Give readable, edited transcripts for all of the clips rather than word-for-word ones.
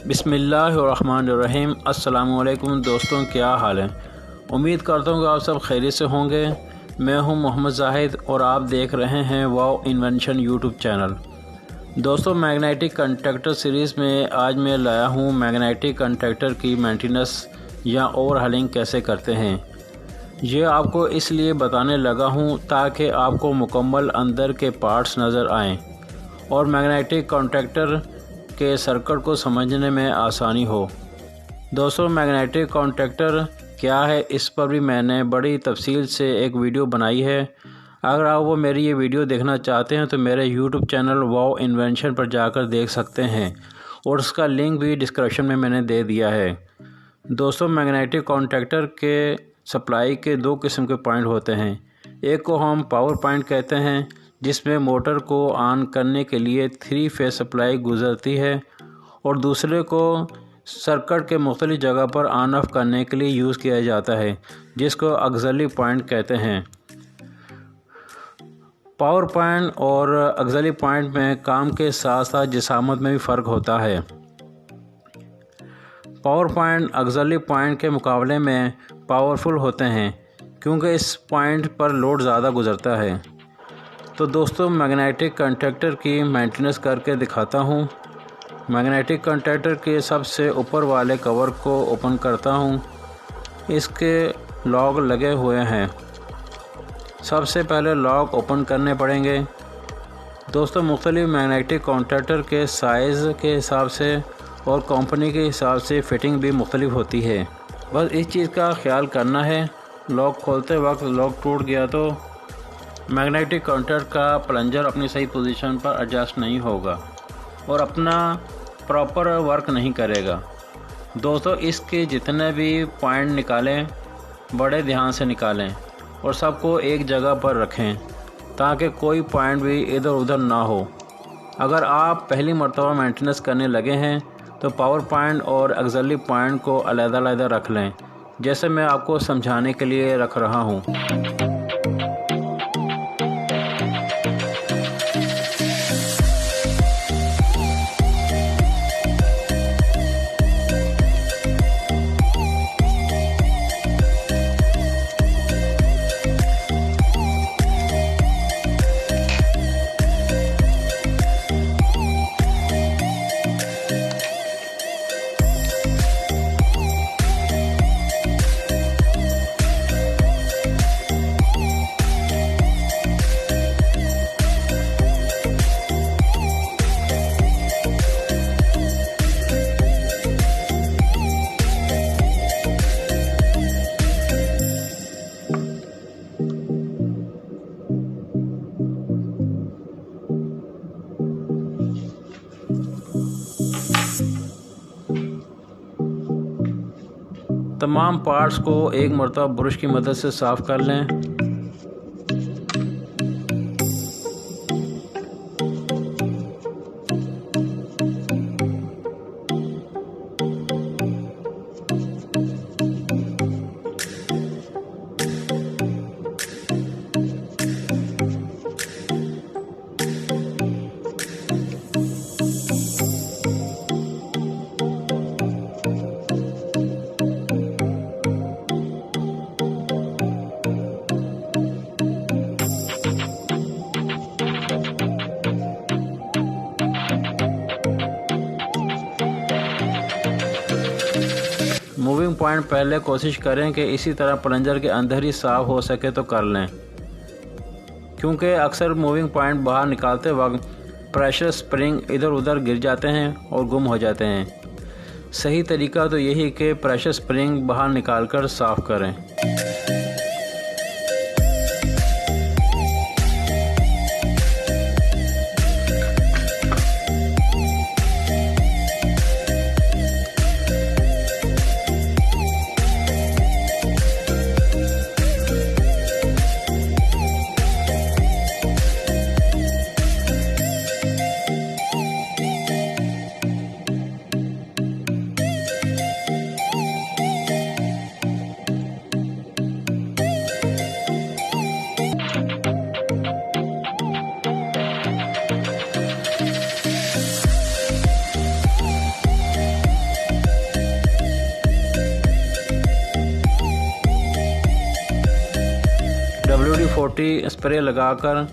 बिस्मिल्लाहिर्रहमानिर्रहीम। अस्सलामुअलैकुम दोस्तों, क्या हाल है। उम्मीद करता हूँ कि आप सब खैरियत से होंगे। मैं हूँ मोहम्मद जाहिद और आप देख रहे हैं वाव इन्वेंशन यूट्यूब चैनल। दोस्तों, मैग्नेटिक कंडक्टर सीरीज़ में आज मैं लाया हूँ मैग्नेटिक कंडक्टर की मेंटेनेंस या ओवरहालिंग कैसे करते हैं। ये आपको इसलिए बताने लगा हूँ ताकि आपको मुकम्मल अंदर के पार्ट्स नज़र आएँ और मैग्नेटिक कंडक्टर के सर्किट को समझने में आसानी हो। दोस्तों, मैग्नेटिक कंडक्टर क्या है, इस पर भी मैंने बड़ी तफसील से एक वीडियो बनाई है। अगर आप वो मेरी ये वीडियो देखना चाहते हैं तो मेरे यूट्यूब चैनल वाव इन्वेंशन पर जाकर देख सकते हैं और उसका लिंक भी डिस्क्रिप्शन में मैंने दे दिया है। दोस्तों, मैग्नेटिक कंडक्टर के सप्लाई के दो किस्म के पॉइंट होते हैं। एक को हम पावर पॉइंट कहते हैं, जिसमें मोटर को ऑन करने के लिए 3 फेज सप्लाई गुजरती है, और दूसरे को सर्किट के मुख्तलिफ जगह पर ऑन ऑफ करने के लिए यूज़ किया जाता है, जिसको ऑक्सिलरी पॉइंट कहते हैं। पावर पॉइंट और ऑक्सिलरी पॉइंट में काम के साथ साथ जिसामत में भी फ़र्क होता है। पावर पॉइंट ऑक्सिलरी पॉइंट के मुकाबले में पावरफुल होते हैं क्योंकि इस पॉइंट पर लोड ज़्यादा गुजरता है। तो दोस्तों, मैग्नेटिक कंडक्टर की मेंटेनेंस करके दिखाता हूँ। मैग्नेटिक कंडक्टर के सबसे ऊपर वाले कवर को ओपन करता हूँ। इसके लॉक लगे हुए हैं। सबसे पहले लॉक ओपन करने पड़ेंगे। दोस्तों, मुख्तलिफ मैग्नेटिक कंडक्टर के साइज़ के हिसाब से और कंपनी के हिसाब से फ़िटिंग भी मुख्तलिफ होती है। बस इस चीज़ का ख्याल करना है, लॉक खोलते वक्त लॉक टूट गया तो मैग्नेटिक कंडक्टर का प्लंजर अपनी सही पोजीशन पर एडजस्ट नहीं होगा और अपना प्रॉपर वर्क नहीं करेगा। दोस्तों, इसके जितने भी पॉइंट निकालें बड़े ध्यान से निकालें और सबको एक जगह पर रखें ताकि कोई पॉइंट भी इधर उधर ना हो। अगर आप पहली मर्तबा मेंटेनेंस करने लगे हैं तो पावर पॉइंट और ऑक्सिलरी पॉइंट को अलग-अलग रख लें, जैसे मैं आपको समझाने के लिए रख रहा हूँ। तमाम पार्ट्स को एक मरतबा ब्रश की मदद से साफ़ कर लें। मूविंग पॉइंट पहले कोशिश करें कि इसी तरह प्लंजर के अंदर ही साफ़ हो सके तो कर लें, क्योंकि अक्सर मूविंग पॉइंट बाहर निकालते वक्त प्रेशर स्प्रिंग इधर उधर गिर जाते हैं और गुम हो जाते हैं। सही तरीका तो यही कि प्रेशर स्प्रिंग बाहर निकालकर साफ़ करें। WD-40 स्प्रे लगाकर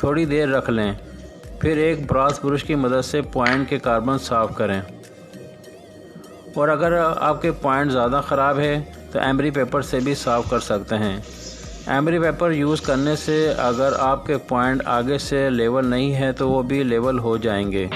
थोड़ी देर रख लें। फिर एक ब्रश ब्रश की मदद से पॉइंट के कार्बन साफ़ करें। और अगर आपके पॉइंट ज़्यादा ख़राब है तो एमरी पेपर से भी साफ़ कर सकते हैं। एमरी पेपर यूज़ करने से अगर आपके पॉइंट आगे से लेवल नहीं है तो वो भी लेवल हो जाएंगे।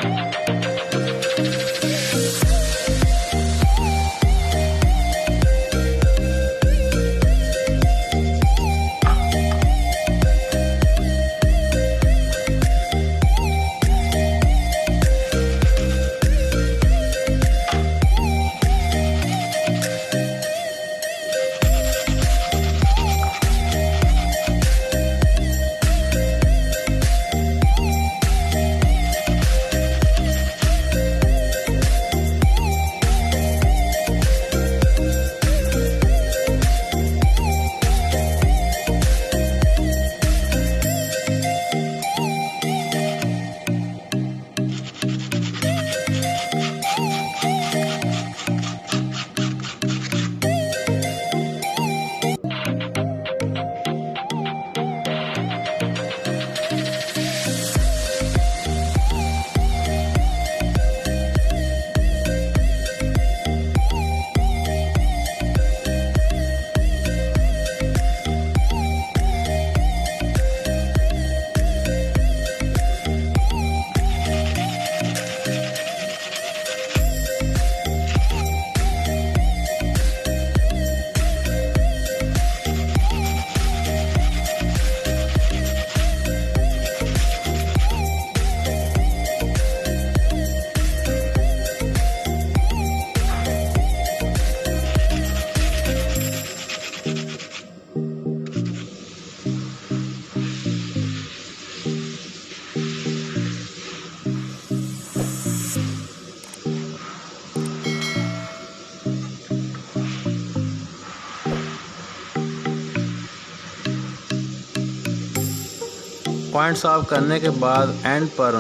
पॉइंट साफ करने के बाद एंड पर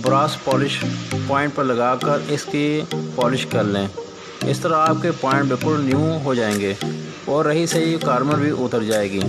ब्रश पॉलिश पॉइंट पर लगाकर इसकी पॉलिश कर लें। इस तरह आपके पॉइंट बिल्कुल न्यू हो जाएंगे और रही सही कार्बन भी उतर जाएगी।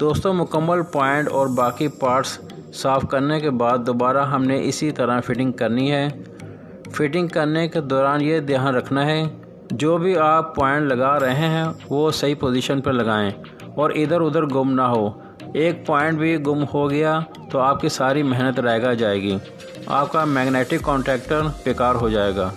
दोस्तों मुकम्मल पॉइंट और बाकी पार्ट्स साफ़ करने के बाद दोबारा हमने इसी तरह फ़िटिंग करनी है। फ़िटिंग करने के दौरान ये ध्यान रखना है जो भी आप पॉइंट लगा रहे हैं वो सही पोजीशन पर लगाएं और इधर उधर गुम ना हो। एक पॉइंट भी गुम हो गया तो आपकी सारी मेहनत रह जाएगी, आपका मैग्नेटिक कॉन्टैक्टर बेकार हो जाएगा।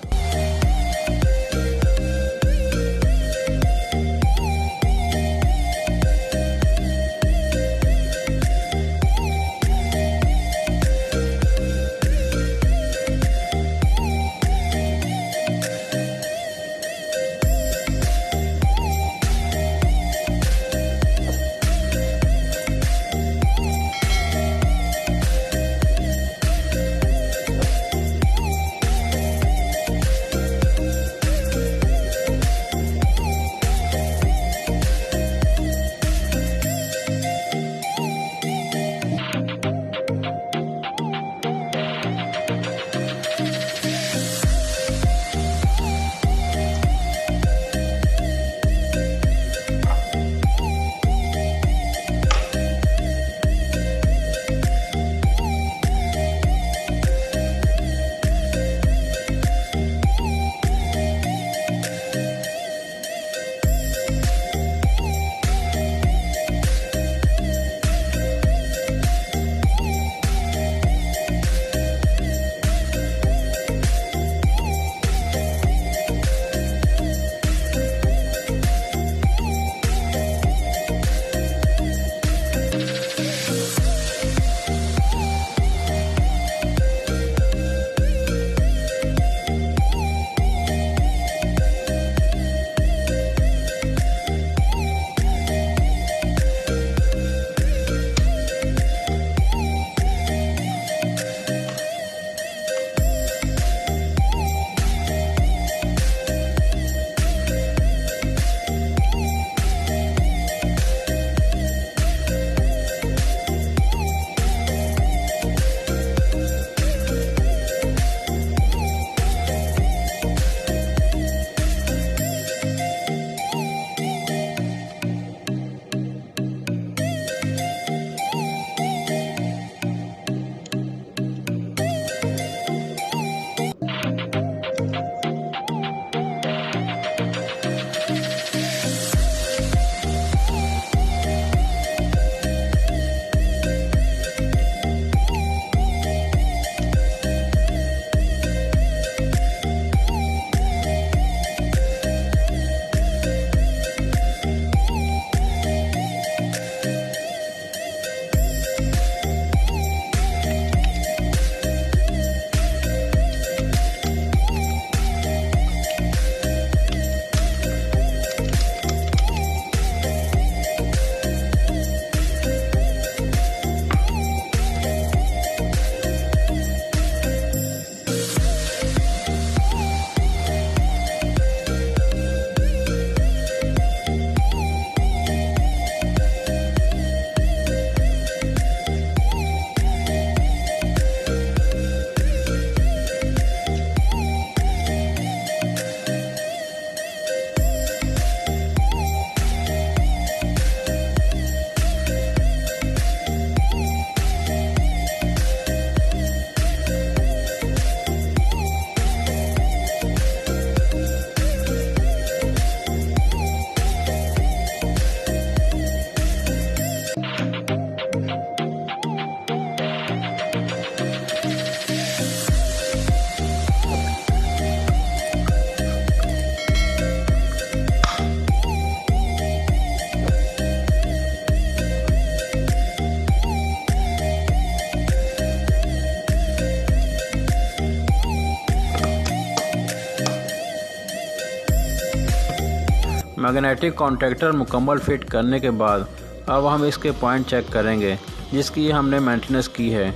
मैग्नेटिक कॉन्टैक्टर मुकम्मल फिट करने के बाद अब हम इसके पॉइंट चेक करेंगे जिसकी हमने मेंटेनेंस की है।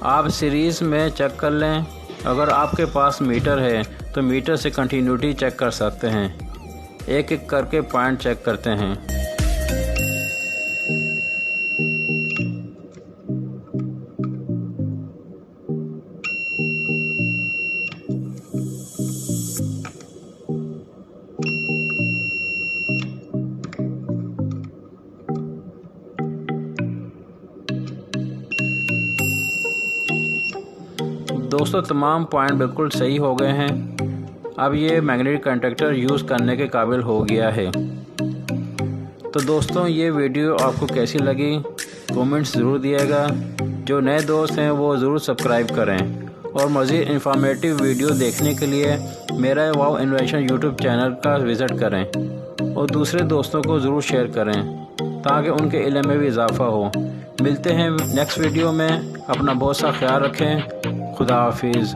आप सीरीज़ में चेक कर लें। अगर आपके पास मीटर है तो मीटर से कंटिन्यूटी चेक कर सकते हैं। एक एक करके पॉइंट चेक करते हैं। दोस्तों तमाम पॉइंट बिल्कुल सही हो गए हैं। अब ये मैग्नेटिक कंडक्टर यूज़ करने के काबिल हो गया है। तो दोस्तों ये वीडियो आपको कैसी लगी कमेंट्स ज़रूर दिएगा। जो नए दोस्त हैं वो ज़रूर सब्सक्राइब करें और मज़ीद इंफॉर्मेटिव वीडियो देखने के लिए मेरा वाव इन्वेंशन यूट्यूब चैनल का विज़िट करें और दूसरे दोस्तों को ज़रूर शेयर करें ताकि उनके इल्म में भी इजाफ़ा हो। मिलते हैं नेक्स्ट वीडियो में। अपना बहुत सा ख्याल रखें। खुदा हाफिज़।